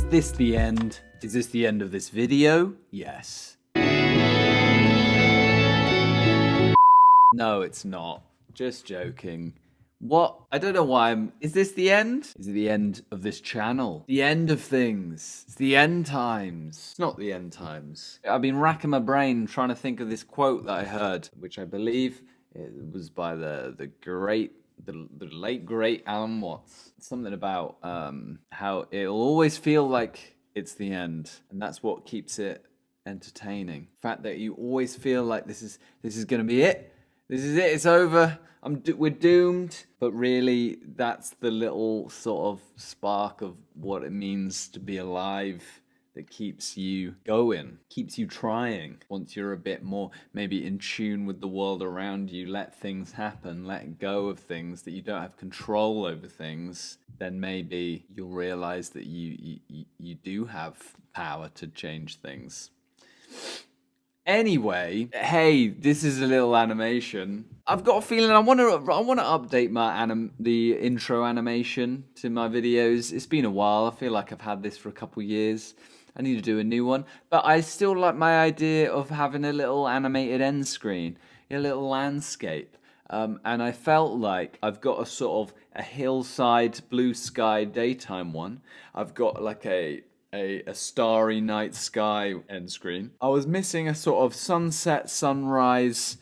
this the end? Is this the end of this video? Yes. No, it's not. Just joking. What? I don't know why I'm... Is this the end? Is it the end of this channel? The end of things. It's the end times. It's not the end times. I've been racking my brain trying to think of this quote that I heard, which I believe it was by the late great Alan Watts. Something about how it'll always feel like it's the end, and that's what keeps it entertaining. The fact that you always feel like this is going to be it. This is it. It's over. We're doomed. But really, that's the little sort of spark of what it means to be alive that keeps you going, keeps you trying. Once you're a bit more maybe in tune with the world around you, let things happen, let go of things that you don't have control over things, then maybe you'll realize that you do have power to change things. Anyway, hey, this is a little animation. I've got a feeling I want to update the intro animation to my videos. It's been a while. I feel like I've had this for a couple years. I need to do a new one, but I still like my idea of having a little animated end screen, a little landscape. And I felt like I've got a sort of a hillside, blue sky daytime one. I've got like a starry night sky end screen. I was missing a sort of sunset, sunrise,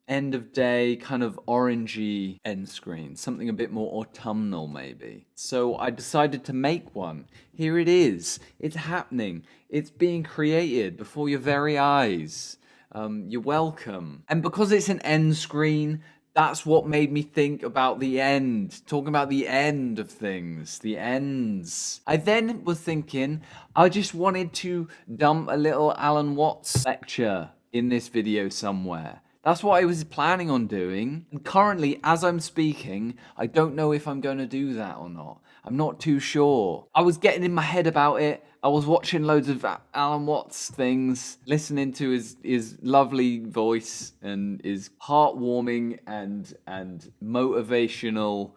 end of day kind of orangey end screen, something a bit more autumnal maybe. So I decided to make one. Here it is. It's happening. It's being created before your very eyes. You're welcome. And because it's an end screen, that's what made me think about the end, talking about the end of things, the ends. I then was thinking, I just wanted to dump a little Alan Watts lecture in this video somewhere. That's what I was planning on doing. And currently, as I'm speaking, I don't know if I'm going to do that or not. I'm not too sure. I was getting in my head about it. I was watching loads of Alan Watts things, listening to his lovely voice and his heartwarming and motivational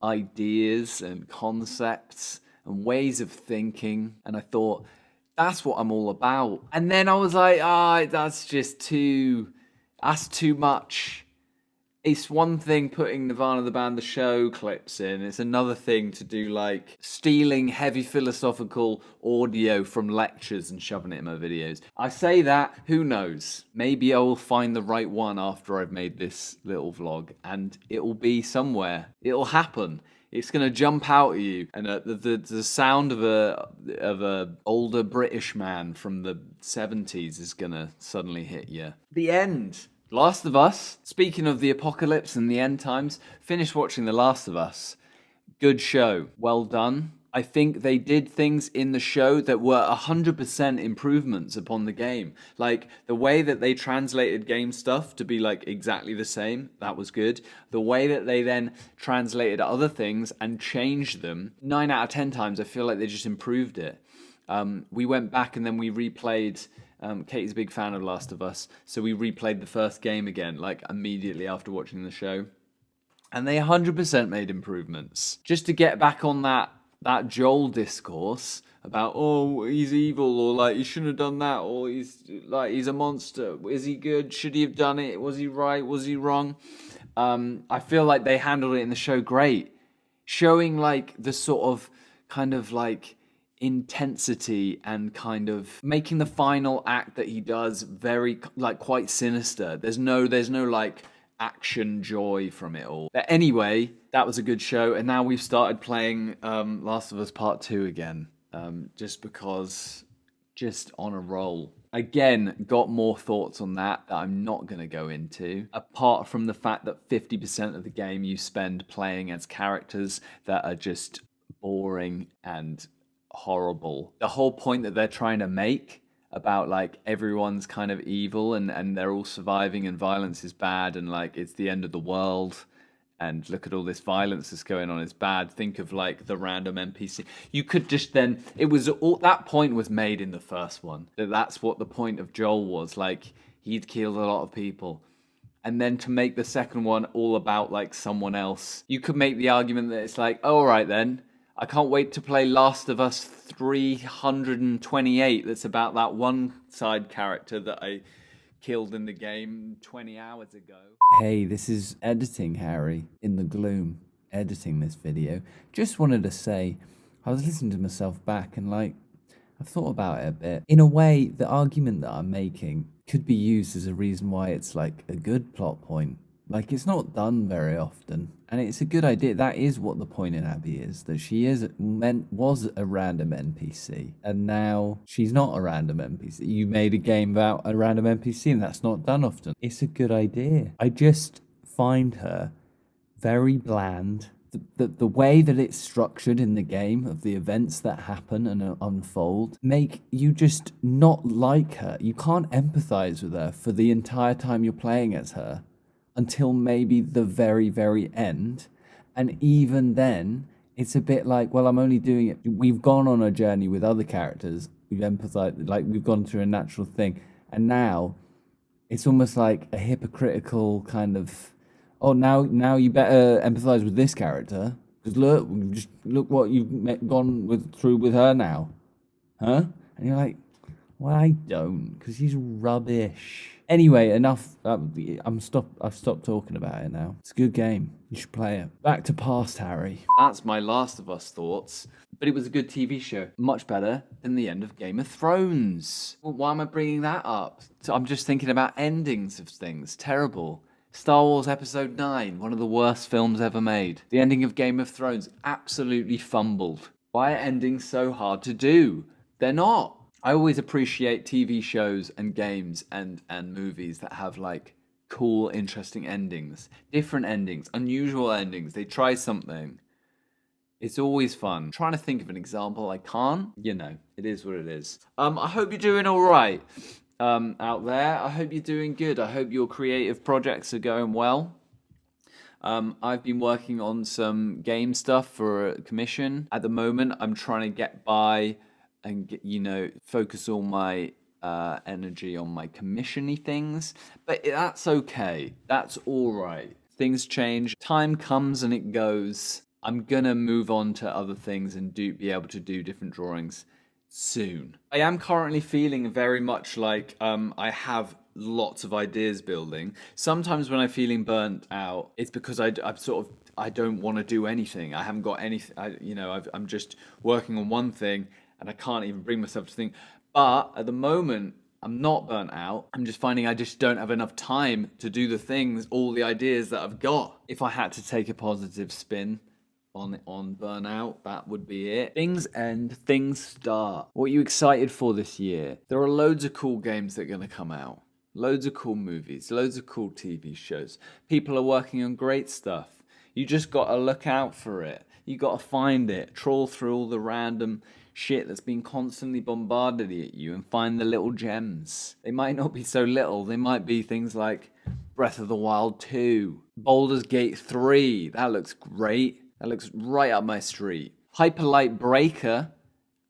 ideas and concepts and ways of thinking. And I thought, that's what I'm all about. And then I was like, that's too much. It's one thing putting Nirvana the Band the Show clips in. It's another thing to do like stealing heavy philosophical audio from lectures and shoving it in my videos. I say that, who knows? Maybe I will find the right one after I've made this little vlog and it will be somewhere. It'll happen. It's gonna jump out at you, and the sound of a older British man from the 70s is gonna suddenly hit you. The end. Last of Us. Speaking of the apocalypse and the end times, finished watching The Last of Us. Good show. Well done. I think they did things in the show that were 100% improvements upon the game. Like, the way that they translated game stuff to be, like, exactly the same, that was good. The way that they then translated other things and changed them, 9 out of 10 times, I feel like they just improved it. We went back and then we replayed... Katie's a big fan of Last of Us, so we replayed the first game again, like, immediately after watching the show. And they 100% made improvements. Just to get back on that Joel discourse about, oh, he's evil, or like, he shouldn't have done that, or he's a monster. Is he good? Should he have done it? Was he right? Was he wrong? I feel like they handled it in the show great. Showing, like, the sort of, kind of, like, intensity and kind of making the final act that he does very, like, quite sinister. There's no like action joy from it all. But anyway, that was a good show, and now we've started playing Last of Us Part 2 again, just because, just on a roll. Again, got more thoughts on that I'm not going to go into, apart from the fact that 50% of the game you spend playing as characters that are just boring and horrible. The whole point that they're trying to make about, like, everyone's kind of evil and they're all surviving and violence is bad and, like, it's the end of the world and look at all this violence that's going on, it's bad. Think of, like, the random NPC. You could just then... It was all... That point was made in the first one. That's what the point of Joel was. Like, he'd killed a lot of people. And then to make the second one all about, like, someone else, you could make the argument that it's like, all right then, I can't wait to play Last of Us 328. That's about that one side character that I killed in the game 20 hours ago. Hey, this is Editing Harry in the gloom, editing this video. Just wanted to say, I was listening to myself back and I've thought about it a bit. In a way, the argument that I'm making could be used as a reason why it's a good plot point. It's not done very often, and it's a good idea. That is what the point in Abby is, that she was a random NPC, and now she's not a random NPC. You made a game about a random NPC, and that's not done often. It's a good idea. I just find her very bland. The way that it's structured in the game, of the events that happen and unfold, make you just not like her. You can't empathize with her for the entire time you're playing as her, until maybe the very, very end. And even then, it's a bit well, I'm only doing it. We've gone on a journey with other characters. We've empathized, we've gone through a natural thing. And now, it's almost like a hypocritical kind of, oh, now you better empathize with this character. Because look what you've gone through with her now. Huh? And you're like, well, I don't, because she's rubbish. Anyway, enough. I've stopped talking about it now. It's a good game. You should play it. Back to past, Harry. That's my Last of Us thoughts. But it was a good TV show. Much better than the end of Game of Thrones. Well, why am I bringing that up? So I'm just thinking about endings of things. Terrible. Star Wars Episode 9, one of the worst films ever made. The ending of Game of Thrones, absolutely fumbled. Why are endings so hard to do? They're not. I always appreciate TV shows and games and movies that have cool, interesting endings. Different endings, unusual endings. They try something. It's always fun. I'm trying to think of an example. I can't. It is what it is. I hope you're doing all right out there. I hope you're doing good. I hope your creative projects are going well. I've been working on some game stuff for a commission. At the moment, I'm trying to get by and focus all my energy on my commission-y things. But that's okay. That's all right. Things change. Time comes and it goes. I'm gonna move on to other things and be able to do different drawings soon. I am currently feeling very much like I have lots of ideas building. Sometimes when I'm feeling burnt out, it's because I don't want to do anything. I haven't got anything. I'm just working on one thing. And I can't even bring myself to think. But at the moment, I'm not burnt out. I'm just finding I just don't have enough time to do the things, all the ideas that I've got. If I had to take a positive spin on burnout, that would be it. Things end, things start. What are you excited for this year? There are loads of cool games that are going to come out. Loads of cool movies, loads of cool TV shows. People are working on great stuff. You just got to look out for it. You got to find it, trawl through all the random shit that's been constantly bombarded at you and find the little gems. They might not be so little. They might be things like Breath of the Wild 2, Baldur's Gate 3. That looks great. That looks right up my street. Hyper Light Breaker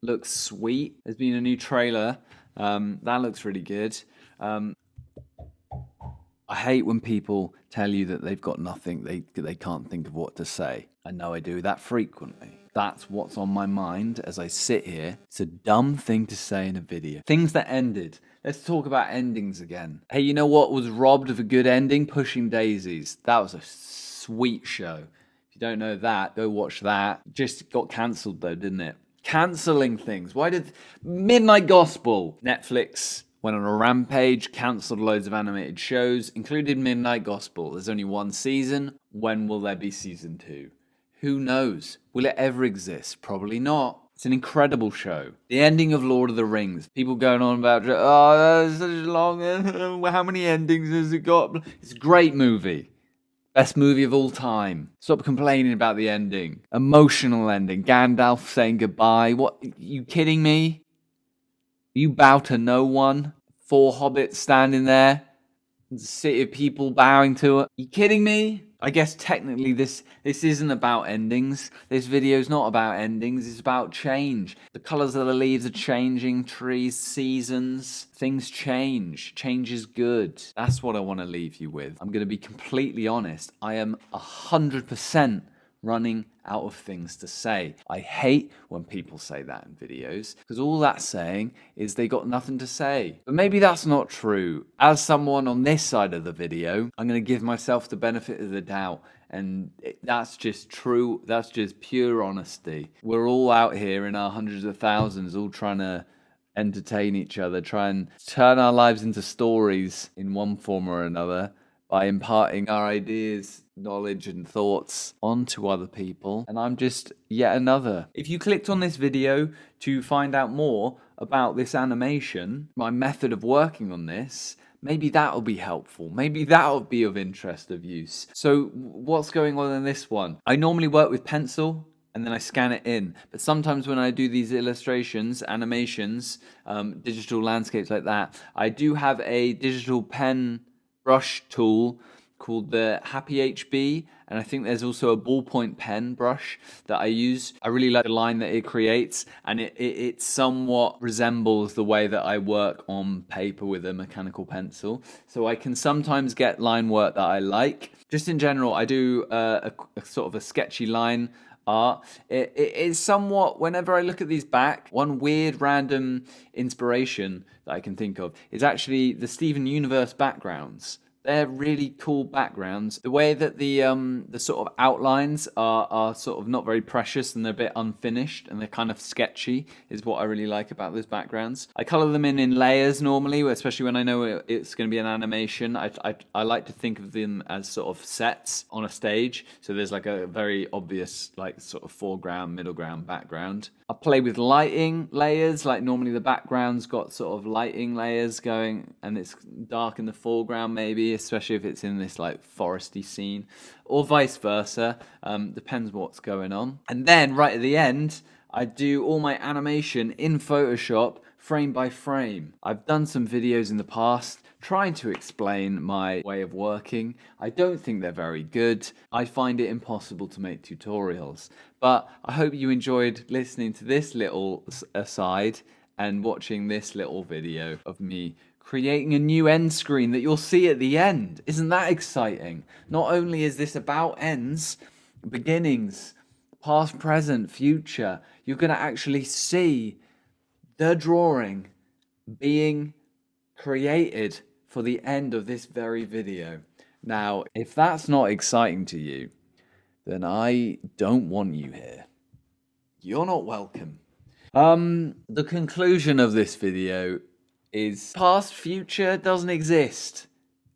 looks sweet. There's been a new trailer. That looks really good. I hate when people tell you that they've got nothing, they can't think of what to say. I know I do that frequently. That's what's on my mind as I sit here. It's a dumb thing to say in a video. Things that ended. Let's talk about endings again. Hey, you know what was robbed of a good ending? Pushing Daisies. That was a sweet show. If you don't know that, go watch that. Just got cancelled though, didn't it? Cancelling things. Why did Midnight Gospel? Netflix went on a rampage, cancelled loads of animated shows, including Midnight Gospel. There's only one season. When will there be season 2? Who knows? Will it ever exist? Probably not. It's an incredible show. The ending of Lord of the Rings. People going on about, oh, that's such a long, how many endings has it got? It's a great movie. Best movie of all time. Stop complaining about the ending. Emotional ending. Gandalf saying goodbye. What? You kidding me? You bow to no one? 4 hobbits standing there? A city of people bowing to it? You kidding me? I guess technically this isn't about endings. This video's not about endings, it's about change. The colours of the leaves are changing, trees, seasons. Things change. Change is good. That's what I want to leave you with. I'm going to be completely honest. I am 100% running out of things to say. I hate when people say that in videos because all that's saying is they got nothing to say. But maybe that's not true. As someone on this side of the video, I'm going to give myself the benefit of the doubt. And that's just true. That's just pure honesty. We're all out here in our hundreds of thousands, all trying to entertain each other, try and turn our lives into stories in one form or another by imparting our ideas, knowledge, and thoughts onto other people. And I'm just yet another. If you clicked on this video to find out more about this animation, my method of working on this, maybe that'll be helpful. Maybe that'll be of interest, of use. So what's going on in this one? I normally work with pencil and then I scan it in. But sometimes when I do these illustrations, animations, digital landscapes like that, I do have a digital pen brush tool called the Happy HB, and I think there's also a ballpoint pen brush that I use. I really like the line that it creates, and it somewhat resembles the way that I work on paper with a mechanical pencil. So I can sometimes get line work that I like. Just in general, I do a sort of a sketchy line art. It is somewhat, whenever I look at these back, one weird random inspiration that I can think of is actually the Steven Universe backgrounds. They're really cool backgrounds. The way that the sort of outlines are sort of not very precious and they're a bit unfinished and they're kind of sketchy is what I really like about those backgrounds. I color them in layers normally, especially when I know it's going to be an animation. I like to think of them as sort of sets on a stage. So there's like a very obvious like sort of foreground, middle ground, background. I play with lighting layers, like normally the background's got sort of lighting layers going and it's dark in the foreground maybe, especially if it's in this like foresty scene, or vice versa, depends what's going on. And then right at the end, I do all my animation in Photoshop frame by frame. I've done some videos in the past trying to explain my way of working. I don't think they're very good. I find it impossible to make tutorials. But I hope you enjoyed listening to this little aside and watching this little video of me creating a new end screen that you'll see at the end. Isn't that exciting? Not only is this about ends, beginnings, past, present, future, you're going to actually see the drawing being created for the end of this very video. Now, if that's not exciting to you, then I don't want you here. You're not welcome. The conclusion of this video is past, future doesn't exist.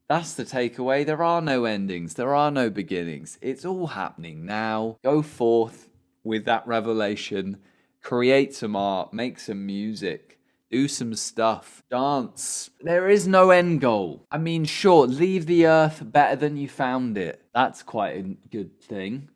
That's the takeaway. There are no endings. There are no beginnings. It's all happening now. Go forth with that revelation. Create some art. Make some music. Do some stuff. Dance. There is no end goal. I mean, sure, leave the earth better than you found it. That's quite a good thing.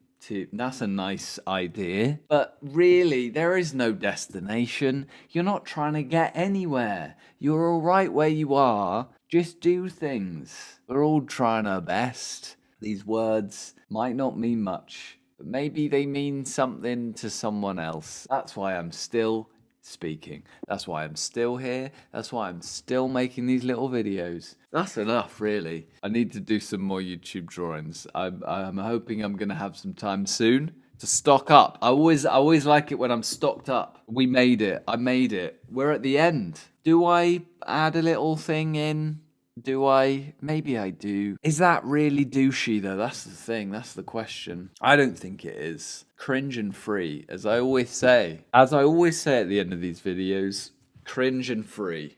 That's a nice idea. But really, there is no destination. You're not trying to get anywhere. You're all right where you are. Just do things. We're all trying our best. These words might not mean much, but maybe they mean something to someone else. That's why I'm still speaking. That's why I'm still here. That's why I'm still making these little videos. That's enough, really. I need to do some more YouTube drawings. I'm hoping I'm going to have some time soon to stock up. I always like it when I'm stocked up. We made it. I made it. We're at the end. Do I add a little thing in? Do I? Maybe I do. Is that really douchey though? That's the thing. That's the question. I don't think it is. Cringe and free, as I always say. As I always say at the end of these videos, cringe and free.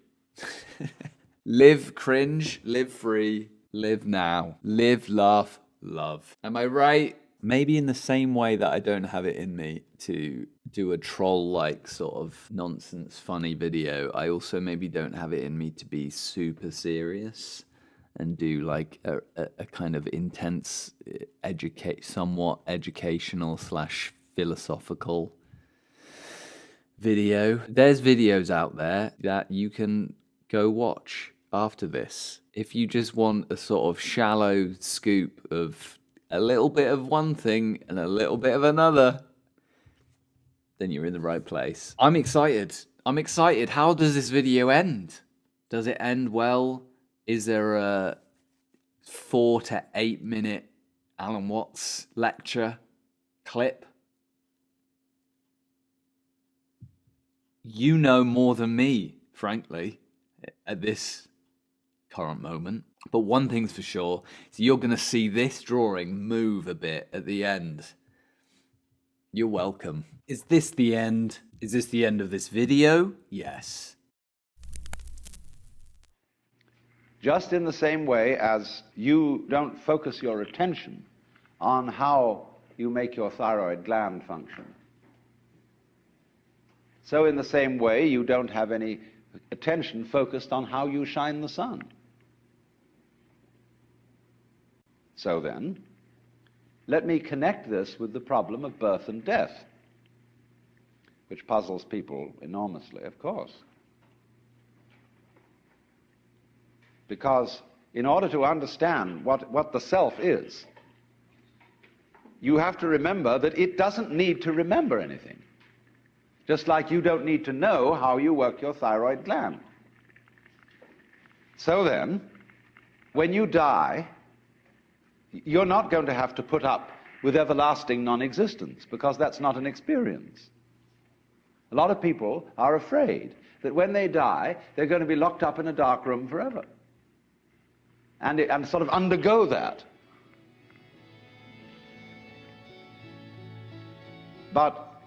Live cringe, live free, live now. Live, laugh, love. Am I right? Maybe in the same way that I don't have it in me to do a troll-like sort of nonsense funny video, I also maybe don't have it in me to be super serious and do like a kind of intense, somewhat educational / philosophical video. There's videos out there that you can go watch after this. If you just want a sort of shallow scoop of a little bit of one thing and a little bit of another, then you're in the right place. I'm excited. How does this video end? Does it end well? Is there a 4 to 8 minute Alan Watts lecture clip. You know more than me, frankly, at this current moment. But one thing's for sure, is you're going to see this drawing move a bit at the end. You're welcome. Is this the end? Is this the end of this video? Yes. Just in the same way as you don't focus your attention on how you make your thyroid gland function, so in the same way you don't have any attention focused on how you shine the sun. So then, let me connect this with the problem of birth and death, which puzzles people enormously, of course. Because in order to understand what the self is, you have to remember that it doesn't need to remember anything. Just like you don't need to know how you work your thyroid gland. So then, when you die, you're not going to have to put up with everlasting non-existence, because that's not an experience. A lot of people are afraid that when they die, they're going to be locked up in a dark room forever and sort of undergo that. But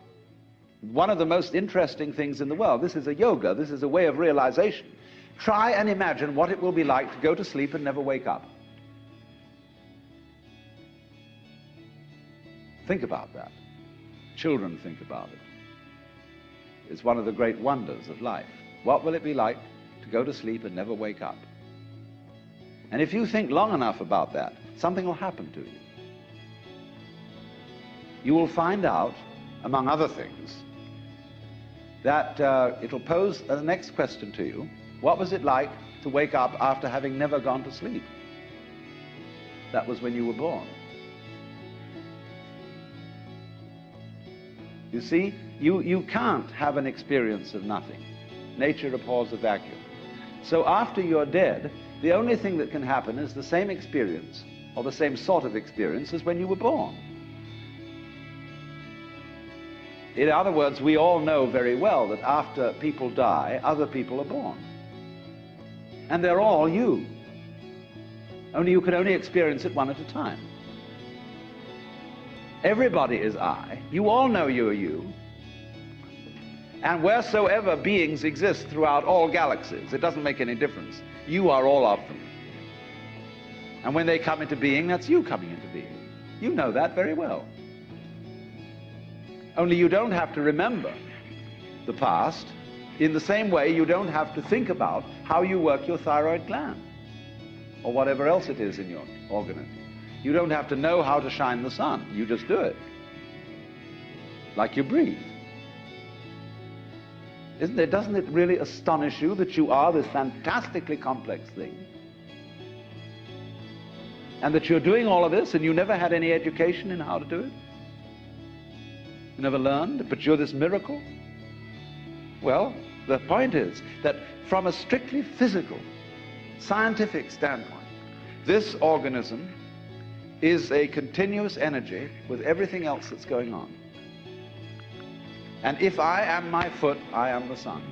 one of the most interesting things in the world, this is a yoga, this is a way of realization. Try and imagine what it will be like to go to sleep and never wake up. Think about that. Children think about it. It's one of the great wonders of life. What will it be like to go to sleep and never wake up? And if you think long enough about that, something will happen to you. You will find out, among other things, that it'll pose the next question to you. What was it like to wake up after having never gone to sleep? That was when you were born. You see, you can't have an experience of nothing. Nature abhors a vacuum. So after you're dead, the only thing that can happen is the same experience, or the same sort of experience as when you were born. In other words, we all know very well that after people die, other people are born. And they're all you. Only you can only experience it one at a time. Everybody is I. You all know you are you. And wheresoever beings exist throughout all galaxies, it doesn't make any difference. You are all of them. And when they come into being, that's you coming into being. You know that very well. Only you don't have to remember the past. In the same way, you don't have to think about how you work your thyroid gland or whatever else it is in your organism. You don't have to know how to shine the sun. You just do it. Like you breathe. Doesn't it really astonish you that you are this fantastically complex thing? And that you're doing all of this and you never had any education in how to do it? You never learned, but you're this miracle? Well, the point is that from a strictly physical, scientific standpoint, this organism is a continuous energy with everything else that's going on. And if I am my foot, I am the sun.